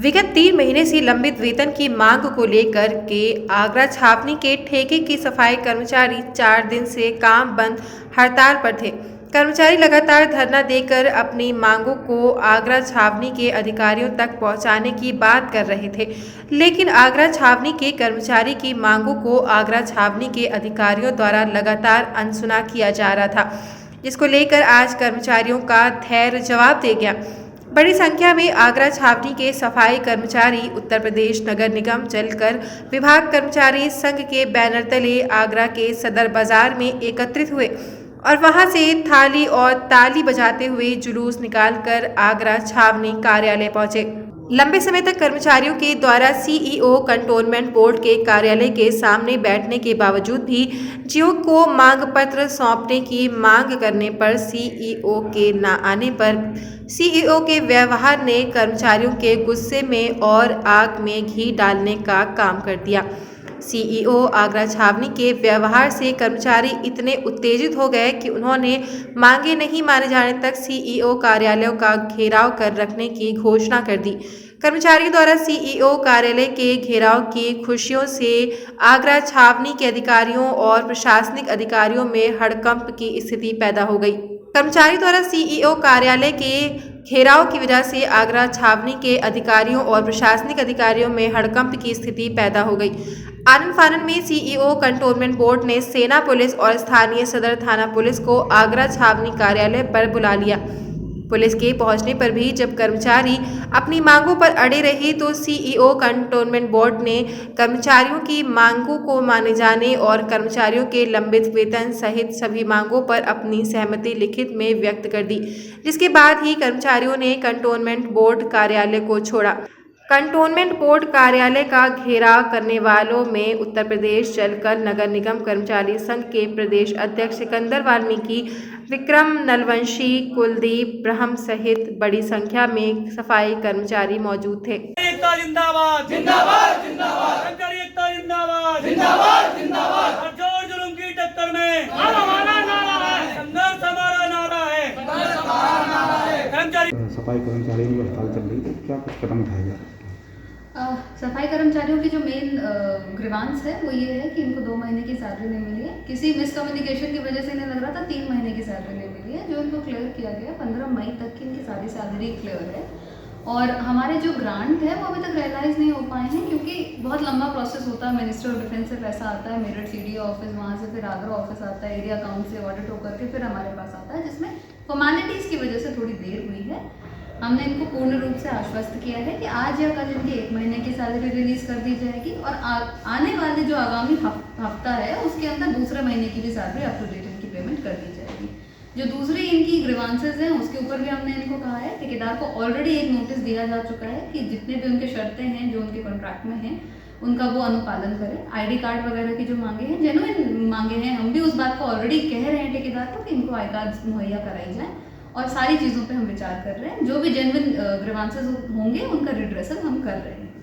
विगत 3 महीने से लंबित वेतन की मांग को लेकर के आगरा छावनी के ठेके की सफाई कर्मचारी 4 दिन से काम बंद हड़ताल पर थे। कर्मचारी लगातार धरना देकर अपनी मांगों को आगरा छावनी के अधिकारियों तक पहुंचाने की बात कर रहे थे, लेकिन आगरा छावनी के कर्मचारी की मांगों को आगरा छावनी के अधिकारियों द्वारा लगातार अनसुना किया जा रहा था, जिसको लेकर आज कर्मचारियों का धैर्य जवाब दे गया। बड़ी संख्या में आगरा छावनी के सफाई कर्मचारी उत्तर प्रदेश नगर निगम जलकर विभाग कर्मचारी संघ के बैनर तले आगरा के सदर बाजार में एकत्रित हुए और वहां से थाली और ताली बजाते हुए जुलूस निकालकर आगरा छावनी कार्यालय पहुंचे। लंबे समय तक कर्मचारियों के द्वारा सीईओ कंटोनमेंट बोर्ड के कार्यालय के सामने बैठने के बावजूद भी जियो को मांग पत्र सौंपने की मांग करने पर सीईओ के न आने पर सीईओ के व्यवहार ने कर्मचारियों के गुस्से में और आग में घी डालने का काम कर दिया। सीईओ आगरा छावनी के व्यवहार से कर्मचारी इतने उत्तेजित हो गए कि उन्होंने मांगे नहीं माने जाने तक सीईओ कार्यालयों का घेराव कर रखने की घोषणा कर दी। कर्मचारियों द्वारा सीईओ कार्यालय के घेराव की खुशियों से आगरा छावनी के अधिकारियों और प्रशासनिक अधिकारियों में हड़कंप की स्थिति पैदा हो गई। कर्मचारी द्वारा सीईओ कार्यालय के घेराव की वजह से आगरा छावनी के अधिकारियों और प्रशासनिक अधिकारियों में हड़कंप की स्थिति पैदा हो गई। आनन फानन में सीईओ कंटोनमेंट बोर्ड ने सेना पुलिस और स्थानीय सदर थाना पुलिस को आगरा छावनी कार्यालय पर बुला लिया। पुलिस के पहुंचने पर भी जब कर्मचारी अपनी मांगों पर अड़े रहे तो सीईओ कंटोनमेंट बोर्ड ने कर्मचारियों की मांगों को माने जाने और कर्मचारियों के लंबित वेतन सहित सभी मांगों पर अपनी सहमति लिखित में व्यक्त कर दी, जिसके बाद ही कर्मचारियों ने कंटोनमेंट बोर्ड कार्यालय को छोड़ा। कंटोनमेंट बोर्ड कार्यालय का घेराव करने वालों में उत्तर प्रदेश जलकर नगर निगम कर्मचारी संघ के प्रदेश अध्यक्ष सिकंदर वाल्मीकि, विक्रम नलवंशी, कुलदीप ब्रह्म सहित बड़ी संख्या में सफाई कर्मचारी मौजूद थे। एकता जिंदाबाद जिंदाबाद जिंदाबाद, कर्मचारी एकता जिंदाबाद जिंदाबाद जिंदाबाद। और जोर जुल्म की टक्कर में हमारा नारा है, संघर्ष हमारा नारा है, संघर्ष हमारा नारा है। कर्मचारी सफाई कर्मचारियों की हड़ताल चल रही है, तो क्या कुछ कदम उठाया गया? सफाई कर्मचारियों की जो मेन ग्रीवांस है वो ये है कि इनको 2 महीने की सैलरी नहीं मिली है। किसी मिसकम्युनिकेशन की वजह से इन्हें लग रहा था 3 महीने की सैलरी नहीं मिली है, जो इनको क्लियर किया गया। 15 मई तक की इनकी सारी सैलरी क्लियर है और हमारे जो ग्रांट है वो अभी तक रियलाइज़ नहीं हो पाए हैं, क्योंकि बहुत लंबा प्रोसेस होता है। मिनिस्टर ऑफ डिफेंस से पैसा आता है, मेरठ सीडी ऑफिस, वहाँ से फिर आगरा ऑफिस आता है, एरिया अकाउंट से ऑडिट होकर के फिर हमारे पास आता है, जिसमें फॉर्मेलिटीज़ की वजह से थोड़ी देर हुई है। हमने इनको पूर्ण रूप से आश्वस्त किया है कि आज या कल इनकी 1 महीने की सैलरी रिलीज़ कर दी जाएगी और आने वाले जो आगामी हफ्ता है उसके अंदर दूसरे महीने की भी सैलरी अप टू डेट इनकी पेमेंट कर दी जाएगी। जो दूसरी इनकी ग्रीवांसेस हैं उसके ऊपर भी हमने इनको कहा है, ठेकेदार को ऑलरेडी एक नोटिस दिया जा चुका है कि जितने भी उनके शर्तें हैं जो उनके कॉन्ट्रैक्ट में हैं उनका वो अनुपालन करें। आईडी कार्ड वगैरह की जो मांगे हैं, जेन्युइन मांगे हैं, हम भी उस बात को ऑलरेडी कह रहे हैं ठेकेदार को कि इनको आई कार्ड मुहैया कराई जाए और सारी चीज़ों पे हम विचार कर रहे हैं। जो भी जेन्युइन ग्रीवांसेस होंगे उनका रिड्रेसल हम कर रहे हैं।